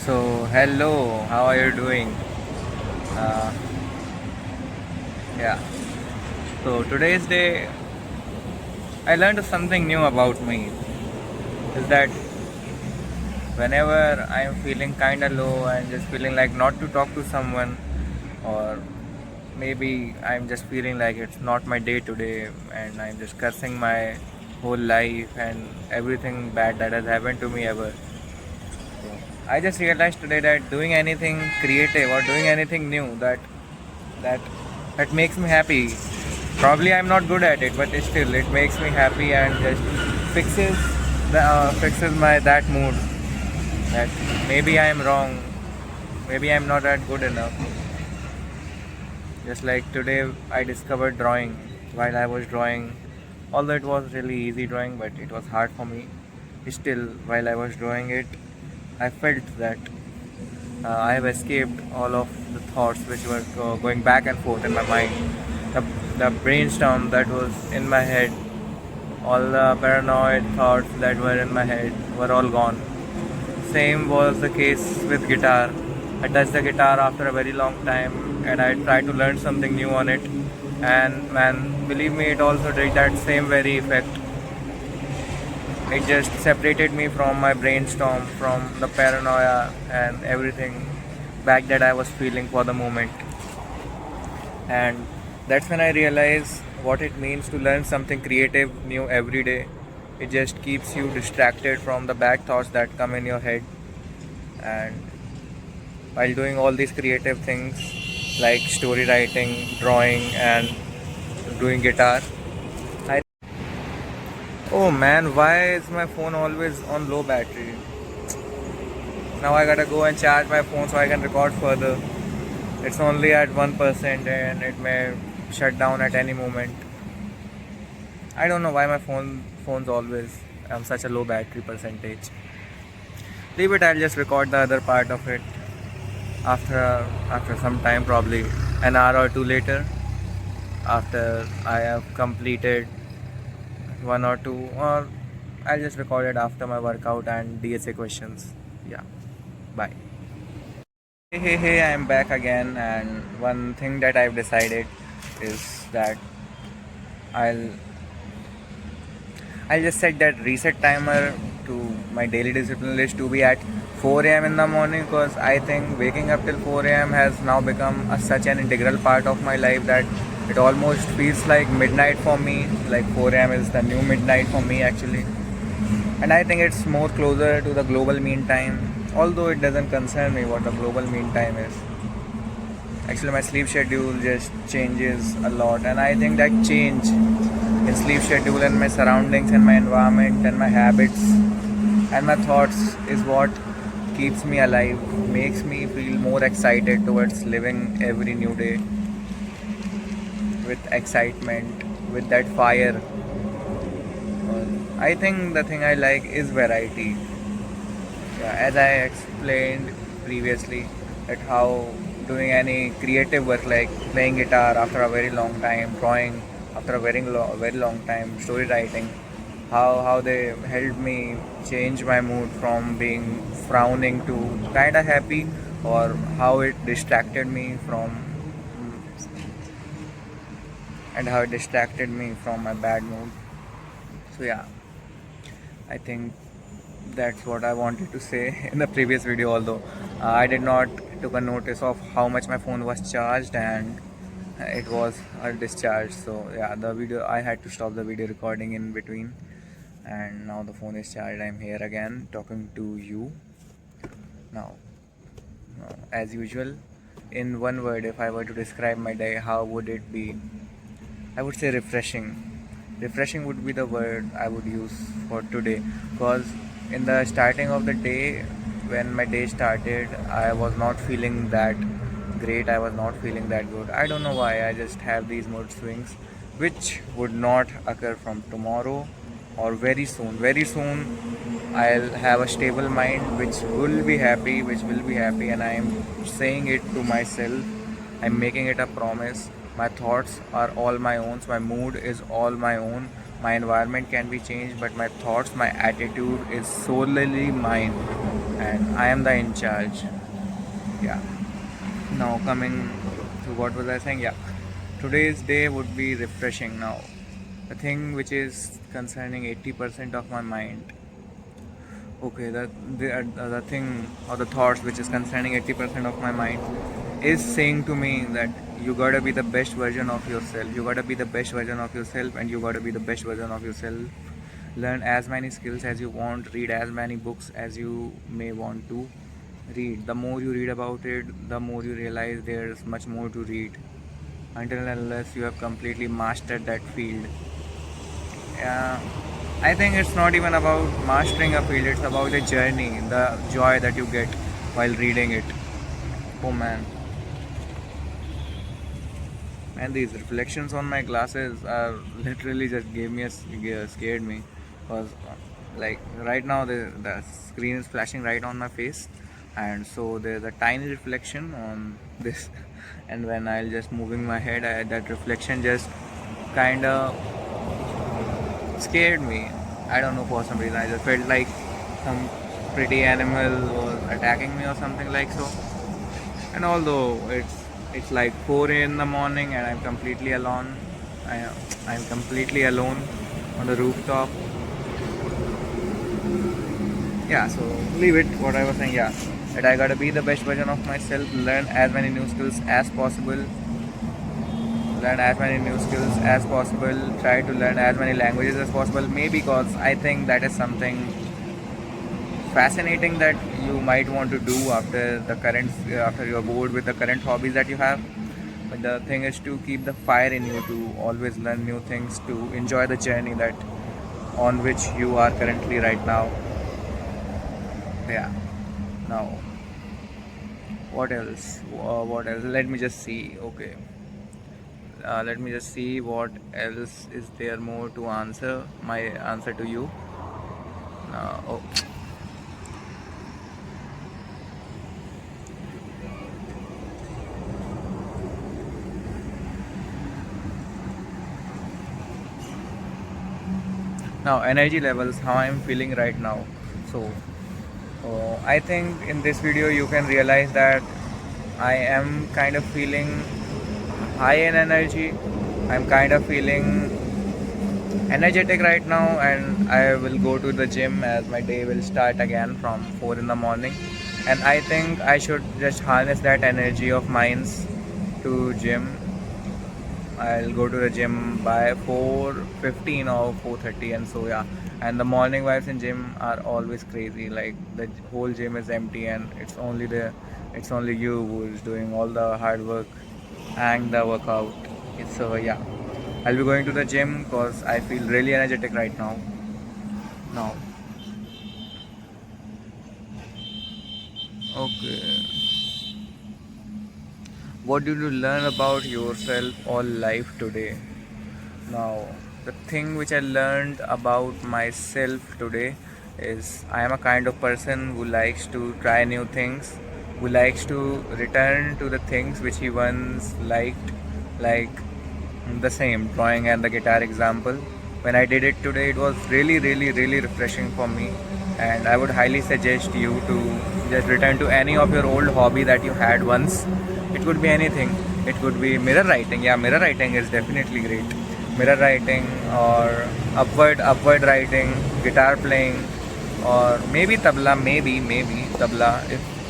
So, hello, how are you doing? Uh, yeah, so today's day I learned something new about me is that whenever I am feeling kind of low and just feeling like not to talk to someone, or maybe I'm just feeling like it's not my day today and I'm just cursing my whole life and everything bad that has happened to me ever. So, I just realized today that doing anything creative or doing anything new that that makes me happy. Probably I'm not good at it, but still it makes me happy and just fixes fixes my that mood. That maybe I am wrong, maybe I'm not that good enough. Just like today, I discovered drawing while I was drawing. Although it was really easy drawing, but it was hard for me. Still, while I was drawing it, I felt that I have escaped all of the thoughts which were going back and forth in my mind. The, the brainstorm that was in my head, all the paranoid thoughts that were in my head were all gone. Same was the case with guitar. I touched the guitar after a very long time and I tried to learn something new on it. And man, believe me, it also did that same very effect. It just separated me from my brainstorm, from the paranoia and everything back that I was feeling for the moment. And that's when I realized what it means to learn something creative new every day. It just keeps you distracted from the bad thoughts that come in your head. And while doing all these creative things like story writing, drawing, and doing guitar, I oh man, why is my phone always on low battery? Now I gotta go and charge my phone so I can record further. It's only at 1% and it may shut down at any moment. I don't know why my phone's always such a low battery percentage. Leave it, I'll just record the other part of it after after some time, probably an hour or two later, after I have completed one or two, or I'll just record it after my workout and DSA questions. Yeah, bye. Hey, I am back again, and one thing that I've decided is that I'll I'll just set that reset timer to my daily discipline list to be at 4 a.m. in the morning, because I think waking up till 4 a.m. has now become such an integral part of my life that it almost feels like midnight for me. Like 4 a.m. is the new midnight for me actually, and I think it's more closer to the global mean time. Although it doesn't concern me what the global mean time is. Actually, my sleep schedule just changes a lot, and I think that change in sleep schedule and my surroundings and my environment and my habits and my thoughts is what keeps me alive, makes me feel more excited towards living every new day with excitement, with that fire. I think the thing I like is variety. Yeah, as I explained previously, that how doing any creative work like playing guitar after a very long time, drawing after a very long time, story writing, how they helped me change my mood from being frowning to kind of happy, or how it distracted me from and how it distracted me from my bad mood. So yeah, I think that's what I wanted to say in the previous video. Although I did not took a notice of how much my phone was charged, and it was discharged. So yeah, the video, I had to stop the video recording in between, and now the phone is charged. I'm here again talking to you now. As usual, in one word, if I were to describe my day, how would it be? I would say refreshing. Refreshing would be the word I would use for today, because in the starting of the day, when my day started, I was not feeling that great. I was not feeling that good. I don't know why. I just have these mood swings, which would not occur from tomorrow or very soon. Very soon, I'll have a stable mind, which will be happy, and I am saying it to myself. I'm making it a promise. My thoughts are all my own. My mood is all my own. My environment can be changed, but my thoughts, my attitude is solely mine. and I am the in charge. Yeah. Now coming to what was I saying? Yeah. Today's day would be refreshing now. The thing which is concerning 80% of my mind. Okay, the thing or the thoughts which is concerning 80% of my mind is saying to me that you gotta be the best version of yourself. You gotta be the best version of yourself, and you gotta be the best version of yourself. Learn as many skills as you want, read as many books as you may want to read. The more you read about it, the more you realize there's much more to read until and unless you have completely mastered that field. uh, I think it's not even about mastering a field, it's about the journey, the joy that you get while reading it. Oh man. And these reflections on my glasses are literally just gave me scared me, because like right now the screen is flashing right on my face, and so there's a tiny reflection on this and when I'll just moving my head, that reflection just kind of scared me. I don't know, for some reason I just felt like some pretty animal was attacking me or something like so. And although it's like 4 in the morning and I'm completely alone, I, I'm completely alone on the rooftop. Yeah, so leave it. What I was saying, yeah, that I gotta be the best version of myself. Learn as many new skills as possible. Learn as many new skills as possible. Try to learn as many languages as possible. Maybe because I think that is something fascinating that you might want to do after you're bored with the current hobbies that you have. But the thing is to keep the fire in you, to always learn new things, to enjoy the journey that on which you are currently right now. Yeah. Now, what else? What else? Let me just see. Okay. Let me just see what else is there more to answer. My answer to you. Oh, now energy levels. How I'm feeling right now. So, I think in this video you can realize that I am kind of feeling high in energy. I'm kind of feeling energetic right now, and I will go to the gym as my day will start again from 4 in the morning. And I think I should just harness that energy of mine to gym. I'll go to the gym by 4:15 or 4:30, and so yeah. And the morning vibes in gym are always crazy. Like the whole gym is empty, and it's only you who is doing all the hard work and the workout. So yeah, I'll be going to the gym because I feel really energetic right now. Now, okay. What did you learn about yourself or life today? Now, the thing which I learned about myself today is I am a kind of person who likes to try new things, who likes to return to the things which he once liked, like the same drawing and the guitar example. When I did it today, it was really, really, really refreshing for me, and I would highly suggest you to just return to any of your old hobby that you had once. It could be anything. It could be mirror writing. Yeah, mirror writing is definitely great. Mirror writing or upward writing, guitar playing, or maybe tabla, maybe tabla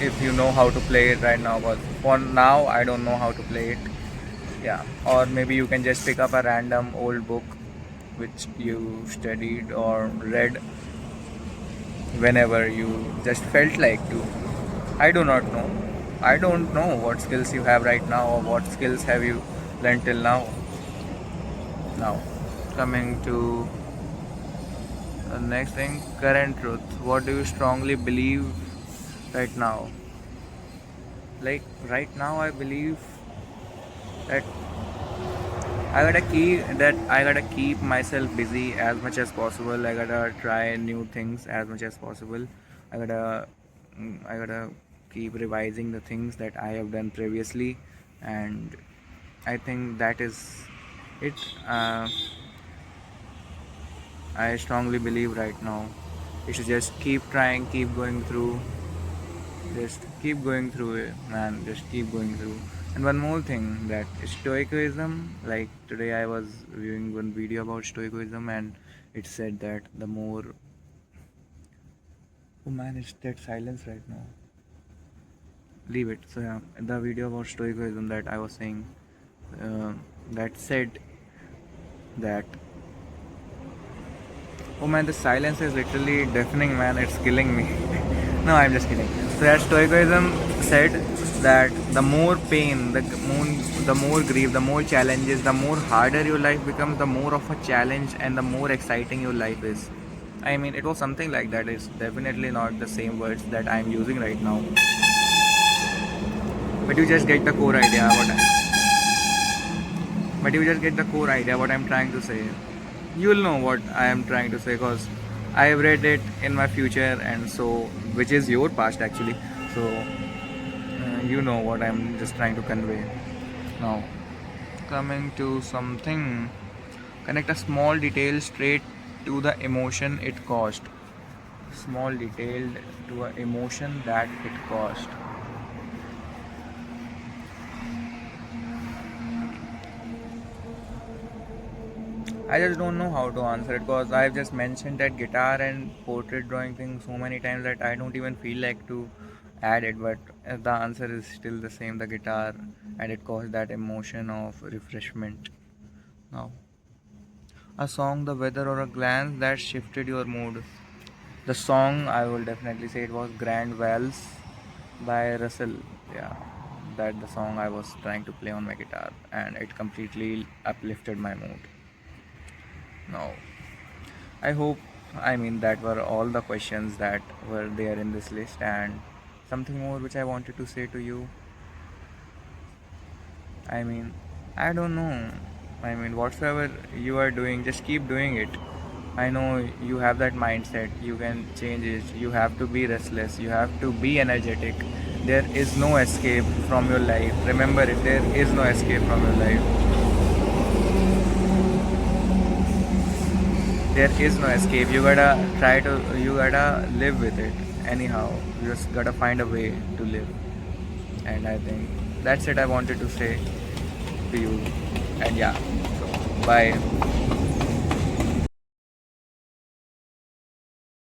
if you know how to play it right now. But for now, I don't know how to play it. Yeah, or maybe you can just pick up a random old book which you studied or read whenever you just felt like to. I do not know. I don't know what skills you have right now or what skills have you learned till now. Now, coming to the next thing, current truth. What do you strongly believe right now? Like right now, I believe that I gotta keep myself busy as much as possible. I gotta try new things as much as possible. I gotta I gotta keep revising the things that I have done previously, and I think that is it. I strongly believe right now you should just keep trying, keep going through, Just keep going through it, man. Just keep going through. And one more thing, that stoicism. Like today, I was viewing one video about stoicism, and it said that the more. Oh man, it's dead silence right now. Leave it. So yeah, the video about stoicism that I was saying, that said that. Oh man, the silence is literally deafening, man. It's killing me. No, I'm just kidding. So that stoicism said that the more pain, the more grief, the more challenges, the more harder your life becomes, the more of a challenge and the more exciting your life is. I mean, it was something like that. It's definitely not the same words that I'm using right now, but you just get the core idea. But you just get the core idea what I'm trying to say. You will know what I am trying to say because I have read it in my future, and so which is your past actually. So you know what I'm just trying to convey. Now, coming to something, connect a small detail straight to the emotion it caused. Small detail to an emotion that it caused. I just don't know how to answer it because I've just mentioned that guitar and portrait drawing thing so many times that I don't even feel like to add it. But the answer is still the same, the guitar, and it caused that emotion of refreshment. Now, a song, the weather, or a glance that shifted your mood. The song, I will definitely say it was Grand Vals by Russell. Yeah, that the song I was trying to play on my guitar, and it completely uplifted my mood. Now, I hope, I mean, that were all the questions that were there in this list, and something more which I wanted to say to you. I mean, I don't know. I mean, whatsoever you are doing, just keep doing it. I know you have that mindset, you can change it. You have to be restless, you have to be energetic. There is no escape from your life. Remember it, there is no escape from your life. There is no escape. You gotta live with it. Anyhow, you just gotta find a way to live. And I think that's it I wanted to say to you. And yeah, so bye.